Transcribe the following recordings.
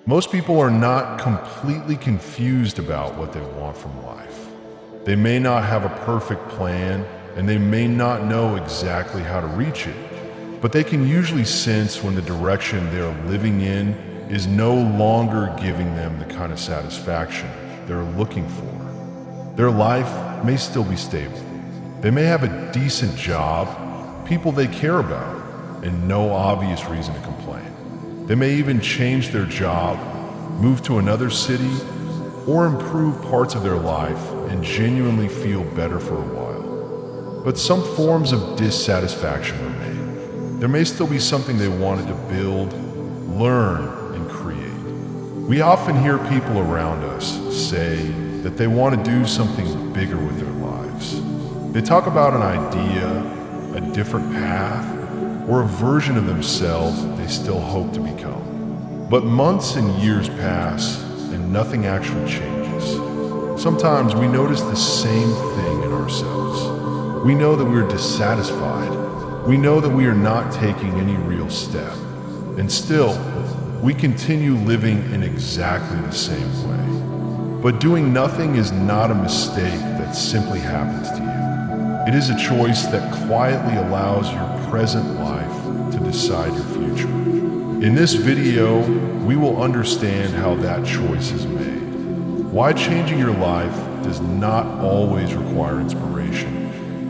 Most people are not completely confused about what they want from life. They may not have a perfect plan, and they may not know exactly how to reach it, but they can usually sense when the direction they're living in is no longer giving them the kind of satisfaction they're looking for. Their life may still be stable. They may have a decent job, people they care about, and no obvious reason to complain. They may even change their job, move to another city, or improve parts of their life and genuinely feel better for a while. But some forms of dissatisfaction remain. There may still be something they wanted to build, learn, and create. We often hear people around us say that they want to do something bigger with their lives. They talk about an idea, a different path, or a version of themselves they still hope to become. But months and years pass and nothing actually changes. Sometimes we notice the same thing in ourselves. We know that we're dissatisfied. We know that we are not taking any real step. And still, we continue living in exactly the same way. But doing nothing is not a mistake that simply happens to you. It is a choice that quietly allows your present life to decide your future. In this video, we will understand how that choice is made, why changing your life does not always require inspiration,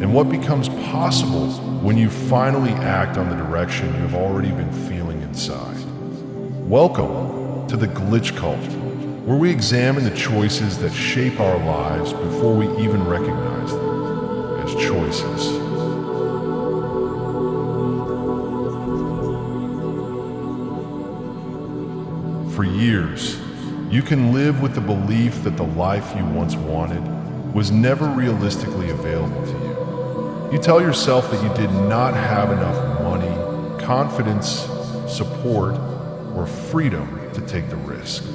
and what becomes possible when you finally act on the direction you have already been feeling inside. Welcome to the Glitch Cult, where we examine the choices that shape our lives before we even recognize them as choices. For years, you can live with the belief that the life you once wanted was never realistically available to you. You tell yourself that you did not have enough money, confidence, support, or freedom to take the risk.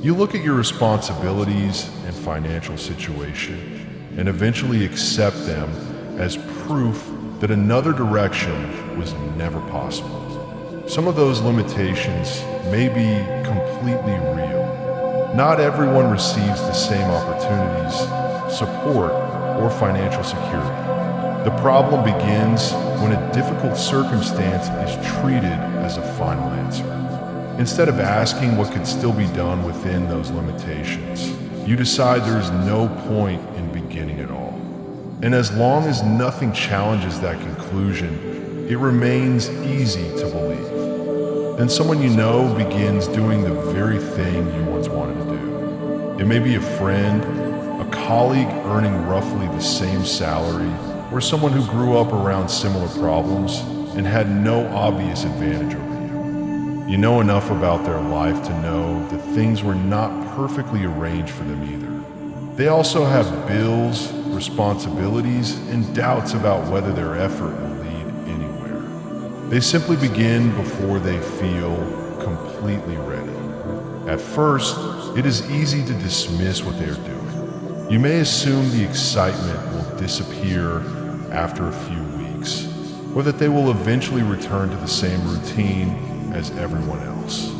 You look at your responsibilities and financial situation and eventually accept them as proof that another direction was never possible. Some of those limitations may be completely real. Not everyone receives the same opportunities, support, or financial security. The problem begins when a difficult circumstance is treated as a final answer. Instead of asking what could still be done within those limitations, you decide there is no point in beginning at all. And as long as nothing challenges that conclusion, it remains easy to believe. Then someone you know begins doing the very thing you once wanted to do. It may be a friend, a colleague earning roughly the same salary, or someone who grew up around similar problems and had no obvious advantage over you. You know enough about their life to know that things were not perfectly arranged for them either. They also have bills, responsibilities, and doubts about whether their effort will lead anywhere. They simply begin before they feel completely ready. At first, it is easy to dismiss what they are doing. You may assume the excitement will disappear after a few weeks, or that they will eventually return to the same routine as everyone else.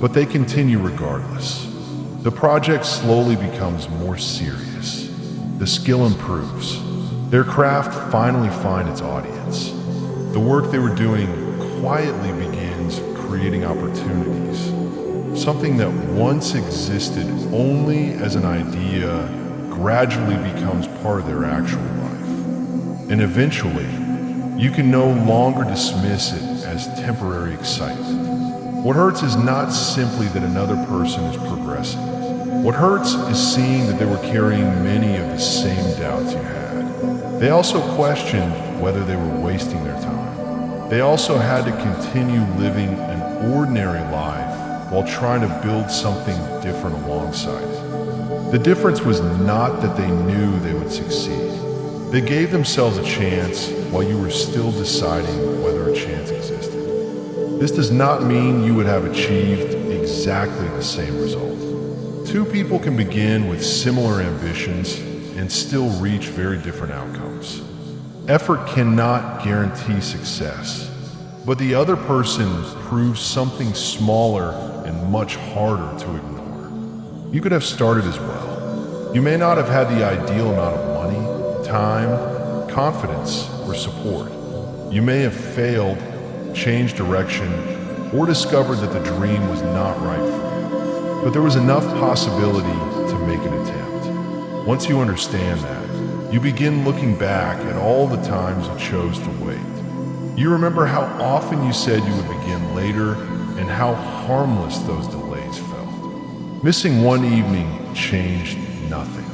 But they continue regardless. The project slowly becomes more serious. The skill improves. Their craft finally finds its audience. The work they were doing quietly begins creating opportunities. Something that once existed only as an idea gradually becomes part of their actual life. And eventually, you can no longer dismiss it as temporary excitement. What hurts is not simply that another person is progressing. What hurts is seeing that they were carrying many of the same doubts you had. They also questioned whether they were wasting their time. They also had to continue living an ordinary life while trying to build something different alongside it. The difference was not that they knew they would succeed. They gave themselves a chance while you were still deciding whether a chance existed. This does not mean you would have achieved exactly the same result. Two people can begin with similar ambitions and still reach very different outcomes. Effort cannot guarantee success, but the other person proves something smaller and much harder to ignore. You could have started as well. You may not have had the ideal amount of money, time, confidence, or support. You may have failed, changed direction, or discovered that the dream was not right for you. But there was enough possibility to make an attempt. Once you understand that, you begin looking back at all the times you chose to wait. You remember how often you said you would begin later and how harmless those delays felt. Missing one evening changed nothing.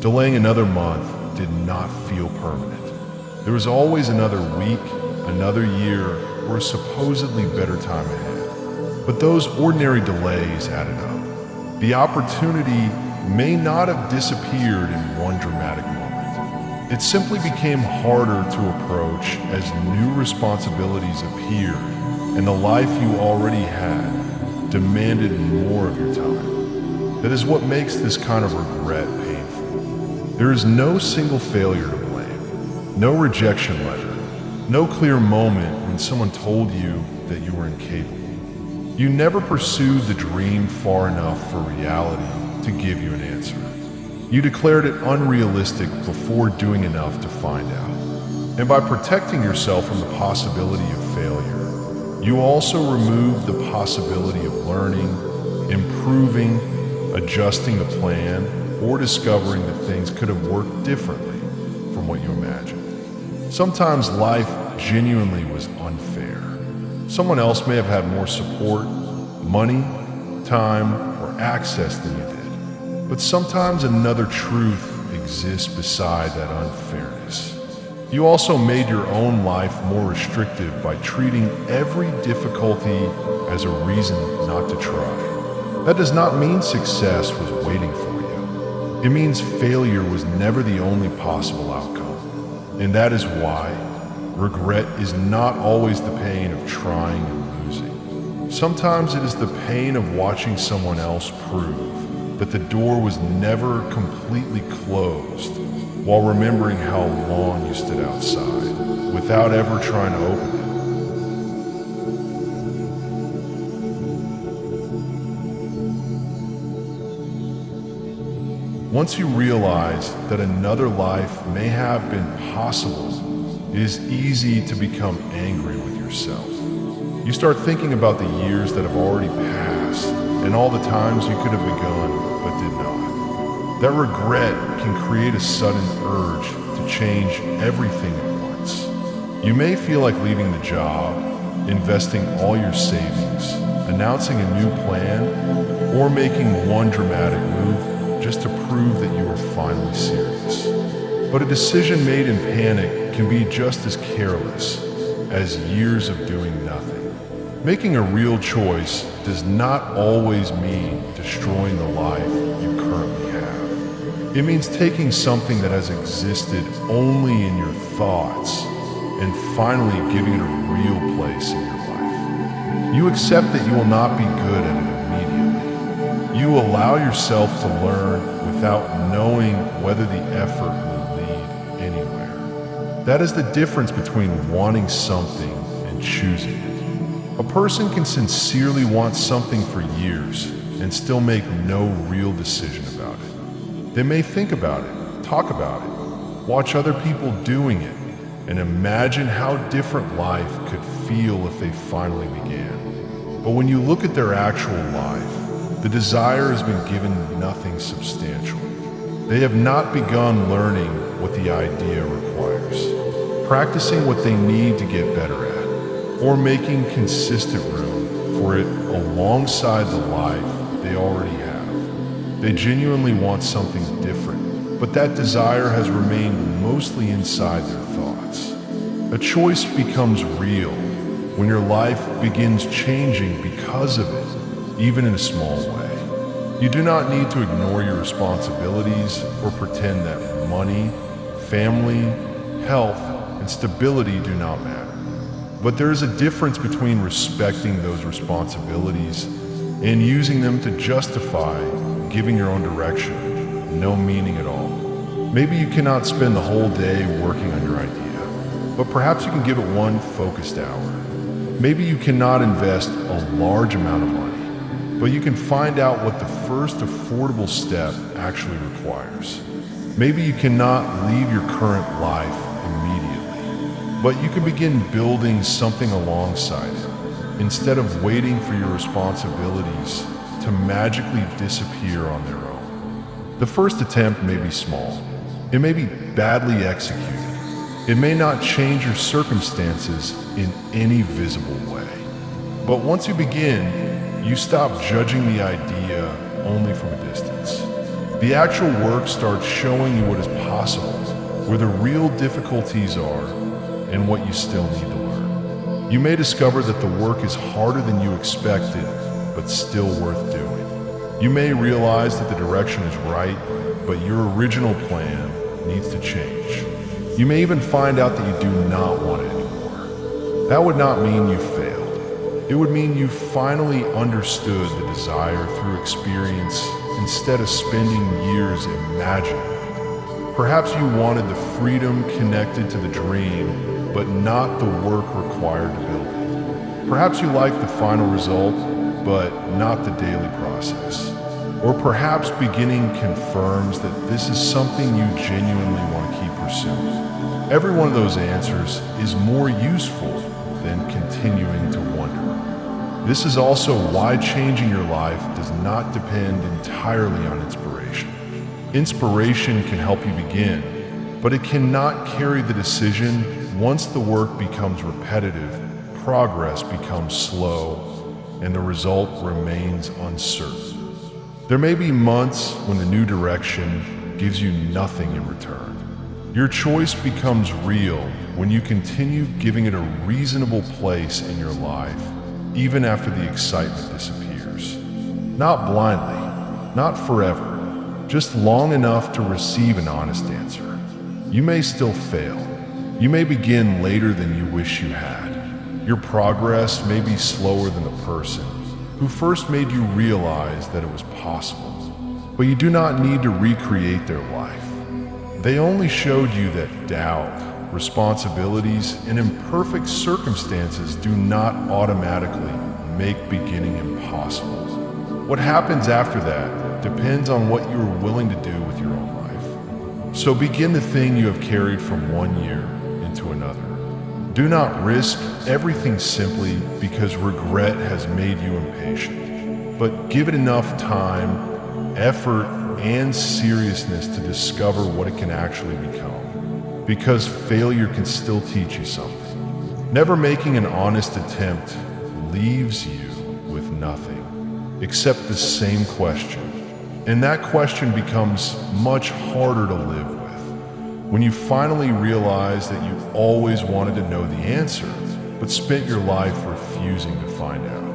Delaying another month did not feel permanent. There was always another week, another year, or a supposedly better time ahead. But those ordinary delays added up. The opportunity may not have disappeared in one dramatic moment. It simply became harder to approach as new responsibilities appeared and the life you already had demanded more of your time. That is what makes this kind of regret painful. There is no single failure to blame, no rejection letter, no clear moment when someone told you that you were incapable. You never pursued the dream far enough for reality to give you an answer. You declared it unrealistic before doing enough to find out. And by protecting yourself from the possibility of failure, you also removed the possibility of learning, improving, adjusting the plan, or discovering that things could have worked differently from what you imagined. Sometimes life genuinely was unfair. Someone else may have had more support, money, time, or access than you did. But sometimes another truth exists beside that unfairness. You also made your own life more restrictive by treating every difficulty as a reason not to try. That does not mean success was waiting for you. It means failure was never the only possible outcome. And that is why regret is not always the pain of trying and losing. Sometimes it is the pain of watching someone else prove that the door was never completely closed while remembering how long you stood outside without ever trying to open it. Once you realize that another life may have been possible, it is easy to become angry with yourself. You start thinking about the years that have already passed and all the times you could have begun but did not. That regret can create a sudden urge to change everything at once. You may feel like leaving the job, investing all your savings, announcing a new plan, or making one dramatic move just to prove that you are finally serious. But a decision made in panic can be just as careless as years of doing nothing. Making a real choice does not always mean destroying the life you currently have. It means taking something that has existed only in your thoughts and finally giving it a real place in your life. You accept that you will not be good at it immediately. You allow yourself to learn without knowing whether the effort will lead anywhere. That is the difference between wanting something and choosing it. A person can sincerely want something for years and still make no real decision about it. They may think about it, talk about it, watch other people doing it, and imagine how different life could feel if they finally began. But when you look at their actual life, the desire has been given nothing substantial. They have not begun learning what the idea requires, practicing what they need to get better at, or making consistent room for it alongside the life they already have. They genuinely want something different, but that desire has remained mostly inside their thoughts. A choice becomes real when your life begins changing because of it, even in a small way. You do not need to ignore your responsibilities or pretend that money, family, health, and stability do not matter. But there is a difference between respecting those responsibilities and using them to justify giving your own direction no meaning at all. Maybe you cannot spend the whole day working on your idea, but perhaps you can give it one focused hour. Maybe you cannot invest a large amount of money, but you can find out what the first affordable step actually requires. Maybe you cannot leave your current life immediately, but you can begin building something alongside it, instead of waiting for your responsibilities to magically disappear on their own. The first attempt may be small. It may be badly executed. It may not change your circumstances in any visible way. But once you begin, you stop judging the idea only from a distance. The actual work starts showing you what is possible, where the real difficulties are, and what you still need to learn. You may discover that the work is harder than you expected, but still worth doing. You may realize that the direction is right, but your original plan needs to change. You may even find out that you do not want it anymore. That would not mean you failed. It would mean you finally understood the desire through experience instead of spending years imagining it. Perhaps you wanted the freedom connected to the dream, but not the work required to build it. Perhaps you like the final result, but not the daily process. Or perhaps beginning confirms that this is something you genuinely want to keep pursuing. Every one of those answers is more useful than continuing to wonder. This is also why changing your life does not depend entirely on inspiration. Inspiration can help you begin, but it cannot carry the decision. Once the work becomes repetitive, progress becomes slow, and the result remains uncertain. There may be months when the new direction gives you nothing in return. Your choice becomes real when you continue giving it a reasonable place in your life, even after the excitement disappears. Not blindly, not forever, just long enough to receive an honest answer. You may still fail. You may begin later than you wish you had. Your progress may be slower than the person who first made you realize that it was possible. But you do not need to recreate their life. They only showed you that doubt, responsibilities, and imperfect circumstances do not automatically make beginning impossible. What happens after that depends on what you are willing to do with your own life. So begin the thing you have carried from one year into another. Do not risk everything simply because regret has made you impatient, but give it enough time, effort, and seriousness to discover what it can actually become, because failure can still teach you something. Never making an honest attempt leaves you with nothing except the same question, and that question becomes much harder to live with when you finally realize that you always wanted to know the answer, but spent your life refusing to find out.